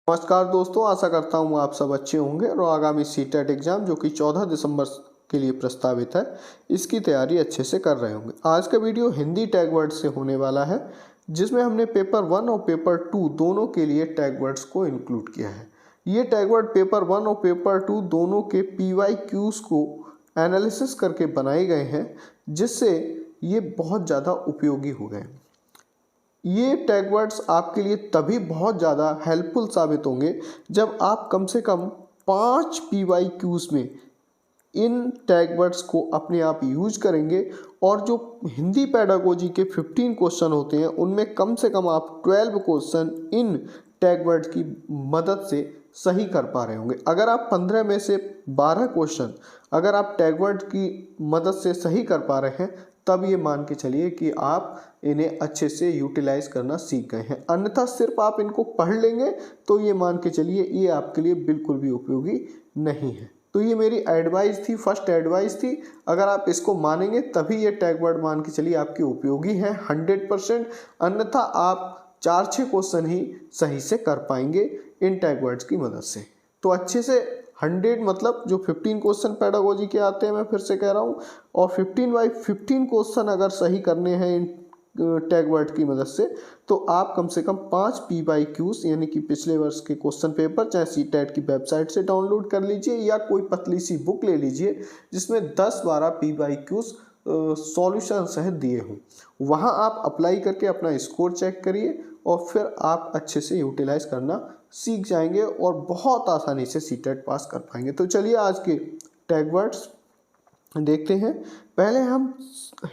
नमस्कार दोस्तों, आशा करता हूँ आप सब अच्छे होंगे और आगामी सीटेट एग्ज़ाम जो कि 14 दिसंबर के लिए प्रस्तावित है, इसकी तैयारी अच्छे से कर रहे होंगे। आज का वीडियो हिंदी टैग वर्ड से होने वाला है, जिसमें हमने पेपर 1 और पेपर 2 दोनों के लिए टैग वर्ड्स को इंक्लूड किया है। ये टैग वर्ड पेपर 1 और पेपर 2 दोनों के PYQs को एनालिसिस करके बनाए गए हैं, जिससे ये बहुत ज़्यादा उपयोगी हो गए। ये टैग वर्ड्स आपके लिए तभी बहुत ज़्यादा हेल्पफुल साबित होंगे जब आप कम से कम 5 PYQs में इन टैग वर्ड्स को अपने आप यूज करेंगे और जो हिंदी पेडागोजी के 15 क्वेश्चन होते हैं उनमें कम से कम आप 12 क्वेश्चन इन टैग वर्ड्स की मदद से सही कर पा रहे होंगे। अगर आप 15 में से 12 क्वेश्चन अगर आप टैग वर्ड की मदद से सही कर पा रहे हैं, तब ये मान के चलिए कि आप इन्हें अच्छे से यूटिलाइज करना सीख गए हैं। अन्यथा सिर्फ आप इनको पढ़ लेंगे तो ये मान के चलिए ये आपके लिए बिल्कुल भी उपयोगी नहीं है। तो ये मेरी एडवाइस थी, फर्स्ट एडवाइस थी। अगर आप इसको मानेंगे तभी ये टैग वर्ड मान के चलिए आपके उपयोगी हैं 100%। अन्यथा आप 4-6 क्वेश्चन ही सही से कर पाएंगे इन टैग वर्ड्स की मदद से। तो अच्छे से 100 मतलब जो 15 क्वेश्चन पेडागोजी के आते हैं, मैं फिर से कह रहा हूँ, और 15/15 क्वेश्चन अगर सही करने हैं इन टैग वर्ड की मदद से, तो आप कम से कम 5 PYQs यानी कि पिछले वर्ष के क्वेश्चन पेपर चाहे सीटेट की वेबसाइट से डाउनलोड कर लीजिए या कोई पतली सी बुक ले लीजिए जिसमें 10-12 PYQs सॉल्यूशन सहित दिए हों। वहाँ आप अप्लाई करके अपना स्कोर चेक करिए और फिर आप अच्छे से यूटिलाइज करना सीख जाएंगे और बहुत आसानी से सीटेट पास कर पाएंगे। तो चलिए आज के टैग वर्ड्स देखते हैं। पहले हम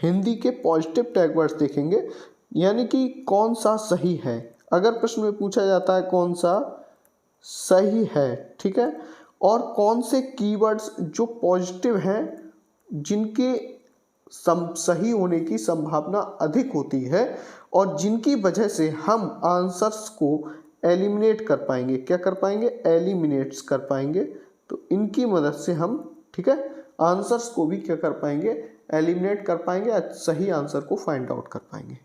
हिंदी के पॉजिटिव टैग वर्ड्स देखेंगे, यानी कि कौन सा सही है। अगर प्रश्न में पूछा जाता है कौन सा सही है, ठीक है, और कौन से कीवर्ड्स जो पॉजिटिव हैं जिनके सही होने की संभावना अधिक होती है और जिनकी वजह से हम आंसर्स को एलिमिनेट कर पाएंगे। क्या कर पाएंगे? एलिमिनेट्स कर पाएंगे। तो इनकी मदद से हम, ठीक है, आंसर्स को भी क्या कर पाएंगे? एलिमिनेट कर पाएंगे, सही आंसर को फाइंड आउट कर पाएंगे।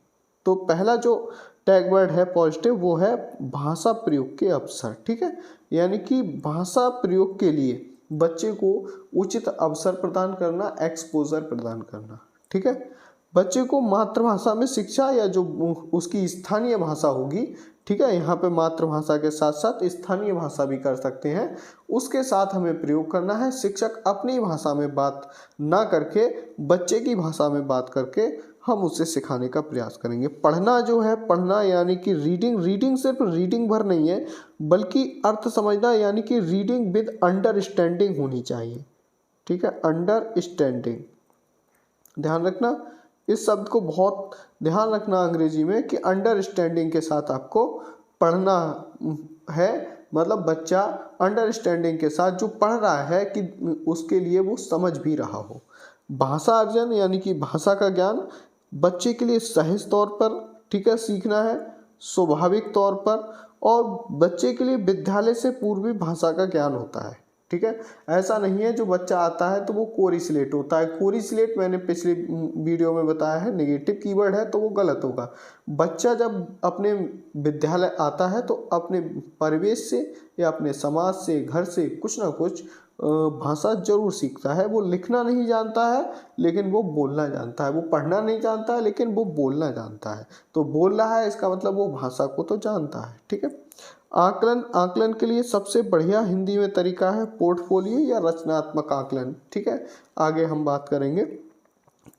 तो पहला जो टैग वर्ड है पॉजिटिव वो है भाषा प्रयोग के अवसर, ठीक है, यानी कि भाषा प्रयोग के लिए बच्चे को उचित अवसर प्रदान करना, एक्सपोजर प्रदान करना, ठीक है। बच्चे को मातृभाषा में शिक्षा या जो उसकी स्थानीय भाषा होगी, ठीक है, यहाँ पे मातृभाषा के साथ साथ स्थानीय भाषा भी कर सकते हैं, उसके साथ हमें प्रयोग करना है। शिक्षक अपनी भाषा में बात ना करके बच्चे की भाषा में बात करके हम उसे सिखाने का प्रयास करेंगे। पढ़ना जो है, पढ़ना यानी कि रीडिंग सिर्फ रीडिंग भर नहीं है, बल्कि अर्थ समझना, यानी कि रीडिंग विद अंडरस्टैंडिंग होनी चाहिए, ठीक है, अंडरस्टैंडिंग। ध्यान रखना, इस शब्द को बहुत ध्यान रखना अंग्रेजी में कि अंडरस्टैंडिंग के साथ आपको पढ़ना है। मतलब बच्चा अंडरस्टैंडिंग के साथ जो पढ़ रहा है कि उसके लिए वो समझ भी रहा हो। भाषा अर्जन यानी कि भाषा का ज्ञान बच्चे के लिए सहज तौर पर, ठीक है, सीखना है, स्वाभाविक तौर पर, और बच्चे के लिए विद्यालय से पूर्व भी भाषा का ज्ञान होता है, ठीक है। ऐसा नहीं है जो बच्चा आता है तो वो कोरिसलेट होता है। कोरिसलेट मैंने पिछले वीडियो में बताया है नेगेटिव कीवर्ड है, तो वो गलत होगा। बच्चा जब अपने विद्यालय आता है तो अपने परिवेश से या अपने समाज से, घर से कुछ ना कुछ भाषा जरूर सीखता है। वो लिखना नहीं जानता है लेकिन वो बोलना जानता है, वो पढ़ना नहीं जानता है लेकिन वो बोलना जानता है। तो बोल रहा है इसका मतलब वो भाषा को तो जानता है, ठीक है। आकलन के लिए सबसे बढ़िया हिंदी में तरीका है पोर्टफोलियो या रचनात्मक आकलन, ठीक है, आगे हम बात करेंगे।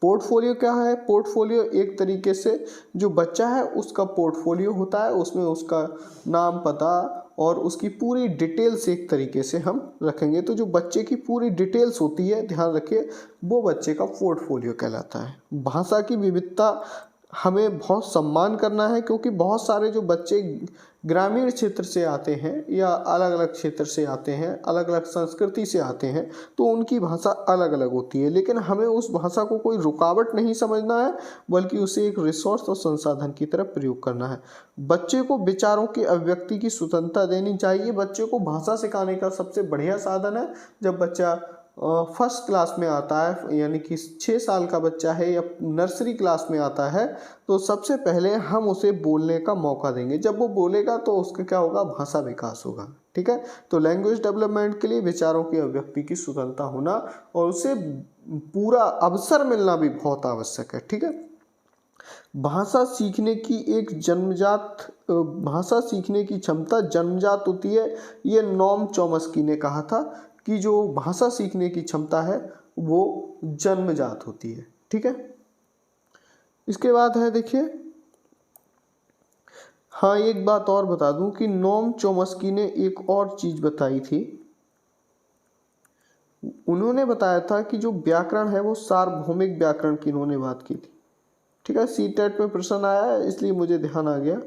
पोर्टफोलियो क्या है? पोर्टफोलियो एक तरीके से जो बच्चा है उसका पोर्टफोलियो होता है, उसमें उसका नाम, पता और उसकी पूरी डिटेल्स एक तरीके से हम रखेंगे। तो जो बच्चे की पूरी डिटेल्स होती है, ध्यान रखिए, वो बच्चे का पोर्टफोलियो कहलाता है। भाषा की विविधता हमें बहुत सम्मान करना है, क्योंकि बहुत सारे जो बच्चे ग्रामीण क्षेत्र से आते हैं या अलग अलग क्षेत्र से आते हैं, अलग अलग संस्कृति से आते हैं, तो उनकी भाषा अलग अलग होती है। लेकिन हमें उस भाषा को कोई रुकावट नहीं समझना है, बल्कि उसे एक रिसोर्स और संसाधन की तरह प्रयोग करना है। बच्चे को विचारों की अभिव्यक्ति की स्वतंत्रता देनी चाहिए। बच्चे को भाषा सिखाने का सबसे बढ़िया साधन है जब बच्चा फर्स्ट क्लास में आता है, यानी कि 6 साल का बच्चा है या नर्सरी क्लास में आता है, तो सबसे पहले हम उसे बोलने का मौका देंगे। जब वो बोलेगा तो उसका क्या होगा, भाषा विकास होगा। ठीक है, तो लैंग्वेज डेवलपमेंट के लिए विचारों की अभिव्यक्ति की स्वतंत्रता होना और उसे पूरा अवसर मिलना भी बहुत आवश्यक है। ठीक है, भाषा सीखने की क्षमता जन्मजात होती है। ये नॉम चॉम्स्की ने कहा था कि जो भाषा सीखने की क्षमता है वो जन्मजात होती है। ठीक है, इसके बाद है देखिए, हाँ एक बात और बता दूं कि नॉम चॉम्स्की ने एक और चीज बताई थी। उन्होंने बताया था कि जो व्याकरण है वो सार्वभौमिक व्याकरण की उन्होंने बात की थी। ठीक है, सीटेट में प्रश्न आया है इसलिए मुझे ध्यान आ गया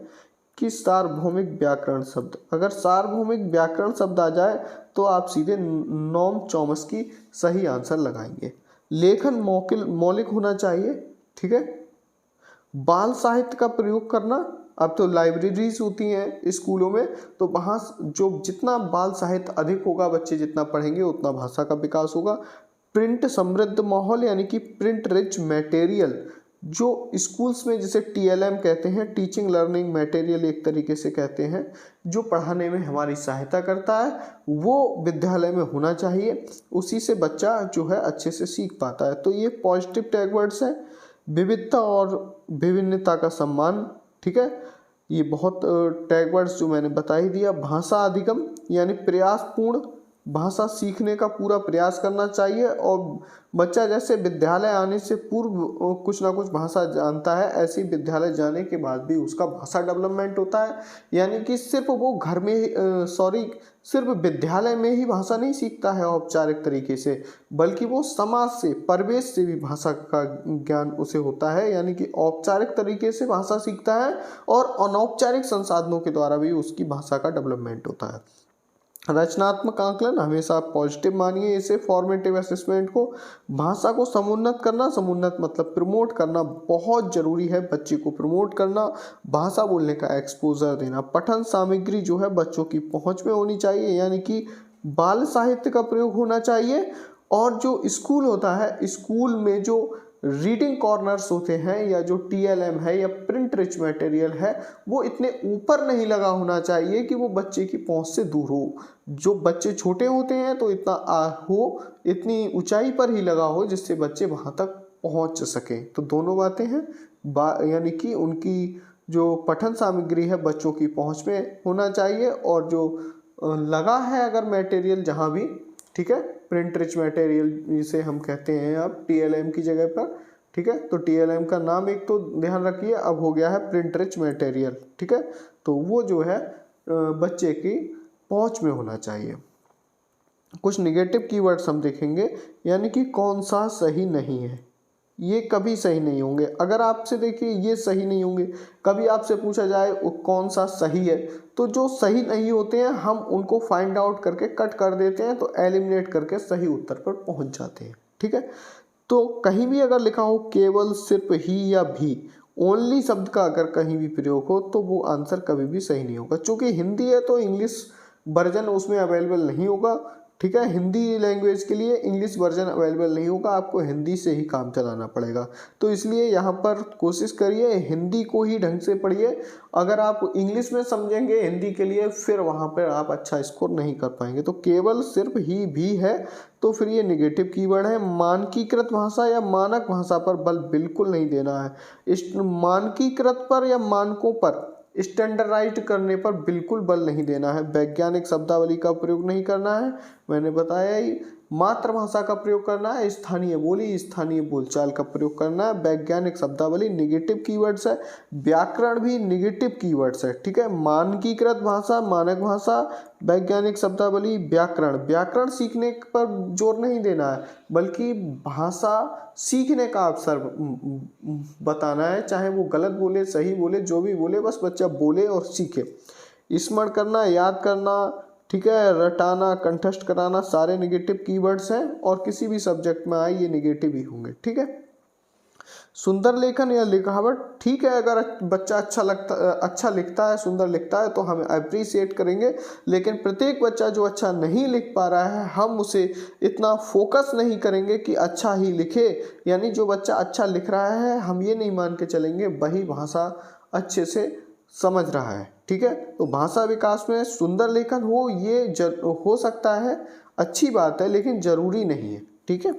कि सार्वभौमिक व्याकरण शब्द, अगर सार्वभौमिक व्याकरण शब्द आ जाए तो आप सीधे नॉम चॉम्स्की सही आंसर लगाएंगे। लेखन मौलिक होना चाहिए। ठीक है, बाल साहित्य का प्रयोग करना, अब तो लाइब्रेरीज होती हैं स्कूलों में, तो वहाँ जो जितना बाल साहित्य अधिक होगा, बच्चे जितना पढ़ेंगे उतना भाषा का विकास होगा। प्रिंट समृद्ध माहौल, यानी कि प्रिंट रिच मटेरियल, जो स्कूल्स में जिसे TLM कहते हैं, टीचिंग लर्निंग मटेरियल एक तरीके से कहते हैं, जो पढ़ाने में हमारी सहायता करता है, वो विद्यालय में होना चाहिए। उसी से बच्चा जो है अच्छे से सीख पाता है। तो ये पॉजिटिव टैग वर्ड्स हैं। विविधता और विभिन्नता का सम्मान। ठीक है, ये बहुत टैग वर्ड्स जो मैंने बता ही दिया। भाषा अधिगम, यानी प्रयासपूर्ण भाषा सीखने का पूरा प्रयास करना चाहिए, और बच्चा जैसे विद्यालय आने से पूर्व कुछ ना कुछ भाषा जानता है, ऐसे ही विद्यालय जाने के बाद भी उसका भाषा डेवलपमेंट होता है। यानी कि सिर्फ वो घर में सिर्फ विद्यालय में ही भाषा नहीं सीखता है औपचारिक तरीके से, बल्कि वो समाज से, परिवेश से भी भाषा का ज्ञान उसे होता है। यानी कि औपचारिक तरीके से भाषा सीखता है और अनौपचारिक संसाधनों के द्वारा भी उसकी भाषा का डेवलपमेंट होता है। रचनात्मक आकलन हमेशा पॉजिटिव मानिए इसे, फॉर्मेटिव असेसमेंट को। भाषा को समुन्नत करना, समुन्नत मतलब प्रमोट करना, बहुत जरूरी है बच्चे को प्रमोट करना, भाषा बोलने का एक्सपोजर देना। पठन सामग्री जो है बच्चों की पहुंच में होनी चाहिए, यानी कि बाल साहित्य का प्रयोग होना चाहिए। और जो स्कूल होता है, स्कूल में जो रीडिंग कॉर्नर्स होते हैं या जो TLM है या प्रिंट रिच मटेरियल है, वो इतने ऊपर नहीं लगा होना चाहिए कि वो बच्चे की पहुंच से दूर हो। जो बच्चे छोटे होते हैं तो इतनी ऊंचाई पर ही लगा हो जिससे बच्चे वहां तक पहुंच सकें। तो दोनों बातें हैं, यानी कि उनकी जो पठन सामग्री है बच्चों की पहुंच में होना चाहिए, और जो लगा है अगर मटेरियल जहाँ भी, ठीक है, प्रिंट रिच मटेरियल जिसे हम कहते हैं अब TLM की जगह पर। ठीक है, तो TLM का नाम एक तो ध्यान रखिए अब हो गया है प्रिंट रिच मटेरियल। ठीक है, तो वो जो है बच्चे की पहुंच में होना चाहिए। कुछ निगेटिव कीवर्ड्स हम देखेंगे, यानी कि कौन सा सही नहीं है। ये कभी सही नहीं होंगे। अगर आपसे देखिए ये सही नहीं होंगे, कभी आपसे पूछा जाए वो कौन सा सही है, तो जो सही नहीं होते हैं हम उनको फाइंड आउट करके कट कर देते हैं, तो एलिमिनेट करके सही उत्तर पर पहुंच जाते हैं। ठीक है, तो कहीं भी अगर लिखा हो केवल, सिर्फ, ही या भी, ओनली शब्द का अगर कहीं भी प्रयोग हो तो वो आंसर कभी भी सही नहीं होगा। चूंकि हिंदी है तो इंग्लिश वर्जन उसमें अवेलेबल नहीं होगा। ठीक है, हिंदी लैंग्वेज के लिए इंग्लिश वर्जन अवेलेबल नहीं होगा, आपको हिंदी से ही काम चलाना पड़ेगा। तो इसलिए यहाँ पर कोशिश करिए हिंदी को ही ढंग से पढ़िए। अगर आप इंग्लिश में समझेंगे हिंदी के लिए, फिर वहाँ पर आप अच्छा स्कोर नहीं कर पाएंगे। तो केवल, सिर्फ, ही, भी है तो फिर ये निगेटिव कीवर्ड है। मानकीकृत भाषा या मानक भाषा पर बल बिल्कुल नहीं देना है। इस मानकीकृत पर या मानकों पर, स्टैंडर्डाइज करने पर बिल्कुल बल नहीं देना है। वैज्ञानिक शब्दावली का प्रयोग नहीं करना है, मैंने बताया ही। मातृभाषा का प्रयोग करना है, स्थानीय बोली, स्थानीय बोलचाल का प्रयोग करना है। वैज्ञानिक शब्दावली निगेटिव कीवर्ड्स है, व्याकरण भी निगेटिव कीवर्ड्स है। ठीक है, मानकीकृत भाषा, मानक भाषा, वैज्ञानिक शब्दावली, व्याकरण सीखने पर जोर नहीं देना है, बल्कि भाषा सीखने का अवसर बताना है। चाहे वो गलत बोले, सही बोले, जो भी बोले, बस बच्चा बोले और सीखे। स्मरण करना, याद करना, ठीक है, रटाना, कंठस्थ कराना, सारे निगेटिव कीवर्ड्स हैं और किसी भी सब्जेक्ट में आए ये निगेटिव ही होंगे। ठीक है, सुंदर लेखन या लिखावट ठीक है, अगर बच्चा अच्छा लिखता है, सुंदर लिखता है तो हम अप्रिसिएट करेंगे, लेकिन प्रत्येक बच्चा जो अच्छा नहीं लिख पा रहा है हम उसे इतना फोकस नहीं करेंगे कि अच्छा ही लिखे। यानी जो बच्चा अच्छा लिख रहा है हम ये नहीं मान के चलेंगे वही भाषा अच्छे से समझ रहा है। ठीक है, तो भाषा विकास में सुंदर लेखन हो ये हो सकता है, अच्छी बात है, लेकिन जरूरी नहीं है। ठीक है,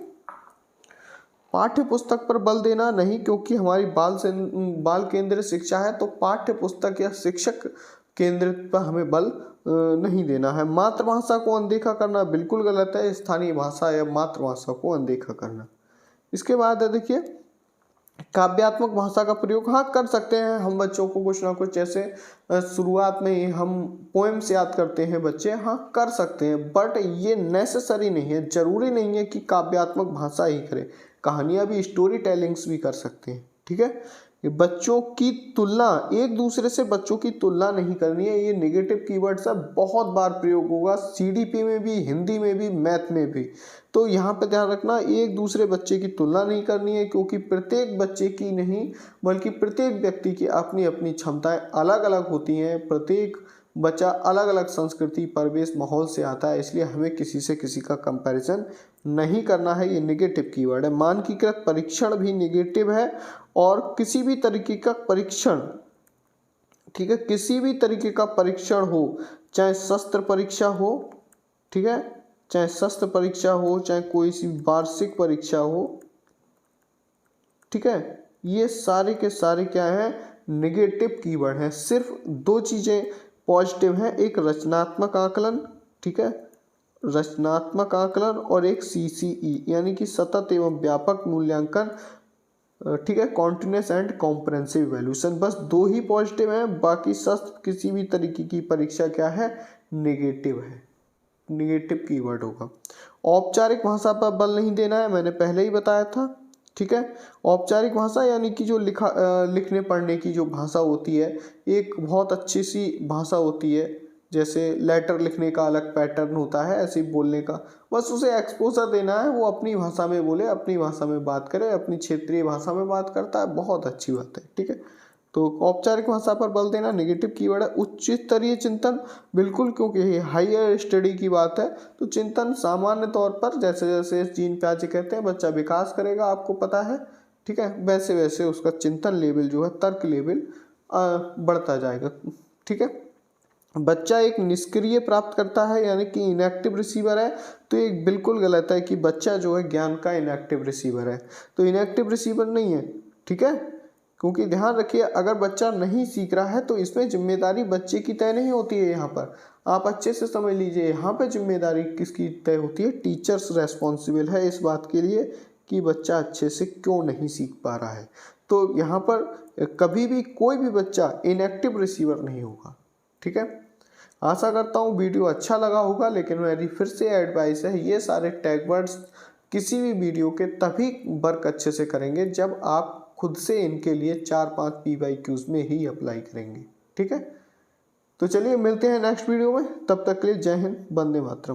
पाठ्य पुस्तक पर बल देना नहीं, क्योंकि हमारी बाल केंद्रित शिक्षा है, तो पाठ्य पुस्तक या शिक्षक केंद्रित पर हमें बल नहीं देना है। मातृभाषा को अनदेखा करना बिल्कुल गलत है, स्थानीय भाषा या मातृभाषा को अनदेखा करना। इसके बाद है देखिए काव्यात्मक भाषा का प्रयोग, हाँ कर सकते हैं हम बच्चों को कुछ ना कुछ, जैसे शुरुआत में ही हम पोएम्स याद करते हैं बच्चे, हाँ कर सकते हैं, बट ये नेसेसरी नहीं है, जरूरी नहीं है कि काव्यात्मक भाषा ही करें, कहानियाँ भी, स्टोरी टेलिंग्स भी कर सकते हैं। ठीक है, ये बच्चों की तुलना, एक दूसरे से बच्चों की तुलना नहीं करनी है, ये नेगेटिव कीवर्ड से बहुत बार प्रयोग होगा, सीडीपी में भी, हिंदी में भी, मैथ में भी। तो यहाँ पे ध्यान रखना, एक दूसरे बच्चे की तुलना नहीं करनी है, क्योंकि प्रत्येक बच्चे की नहीं बल्कि प्रत्येक व्यक्ति की अपनी अपनी क्षमताएं अलग अलग होती हैं। प्रत्येक बच्चा अलग अलग संस्कृति, परिवेश, माहौल से आता है, इसलिए हमें किसी से किसी का कंपैरिजन नहीं करना है। ये नेगेटिव कीवर्ड है। मानकीकृत परीक्षण भी नेगेटिव है, और किसी भी तरीके का परीक्षण, ठीक है, किसी भी तरीके का परीक्षण हो, चाहे शस्त्र परीक्षा हो, ठीक है, चाहे शस्त्र परीक्षा हो, चाहे कोई सी वार्षिक परीक्षा हो, ठीक है, ये सारे के सारे क्या है, नेगेटिव कीवर्ड हैं। सिर्फ दो चीज़ें पॉजिटिव हैं, एक रचनात्मक आकलन, ठीक है, रचनात्मक आकलन, और एक सीसीई यानी कि सतत एवं व्यापक मूल्यांकन, ठीक है, कॉन्टिन्यूस एंड कॉम्प्रहेंसिव इवैल्यूएशन। बस दो ही पॉजिटिव हैं, बाकी सब किसी भी तरीके की परीक्षा क्या है, नेगेटिव है, नेगेटिव कीवर्ड होगा। औपचारिक भाषा पर बल नहीं देना है, मैंने पहले ही बताया था। ठीक है, औपचारिक भाषा यानी कि जो लिखने पढ़ने की जो भाषा होती है, एक बहुत अच्छी सी भाषा होती है, जैसे लेटर लिखने का अलग पैटर्न होता है, ऐसे ही बोलने का, बस उसे एक्सपोजर देना है, वो अपनी भाषा में बोले, अपनी भाषा में बात करे, अपनी क्षेत्रीय भाषा में बात करता है, बहुत अच्छी बात है। ठीक है, तो औपचारिक भाषा पर बल देना नेगेटिव कीवर्ड है। उच्च स्तरीय चिंतन बिल्कुल, क्योंकि ये हायर स्टडी की बात है, तो चिंतन सामान्य तौर पर जैसे जैसे जीन प्याजे कहते हैं बच्चा विकास करेगा, आपको पता है, ठीक है, वैसे वैसे उसका चिंतन लेवल जो है, तर्क लेवल बढ़ता जाएगा। ठीक है, बच्चा एक निष्क्रिय प्राप्त करता है यानी कि इनएक्टिव रिसीवर है, तो ये बिल्कुल गलत है कि बच्चा जो है ज्ञान का इनएक्टिव रिसीवर है, तो इनएक्टिव रिसीवर नहीं है। ठीक है, क्योंकि ध्यान रखिए अगर बच्चा नहीं सीख रहा है तो इसमें जिम्मेदारी बच्चे की तय नहीं होती है। यहाँ पर आप अच्छे से समझ लीजिए, यहाँ पे जिम्मेदारी किसकी तय होती है, टीचर्स रेस्पॉन्सिबल है इस बात के लिए कि बच्चा अच्छे से क्यों नहीं सीख पा रहा है। तो यहाँ पर कभी भी कोई भी बच्चा इनएक्टिव रिसीवर नहीं होगा। ठीक है, आशा करता हूँ वीडियो अच्छा लगा होगा, लेकिन मेरी फिर से एडवाइस है, ये सारे टैग वर्ड्स किसी भी वीडियो के तभी वर्क अच्छे से करेंगे जब आप खुद से इनके लिए 4-5 PYQs में ही अप्लाई करेंगे। ठीक है, तो चलिए मिलते हैं नेक्स्ट वीडियो में, तब तक के लिए जय हिंद, वंदे मातरम।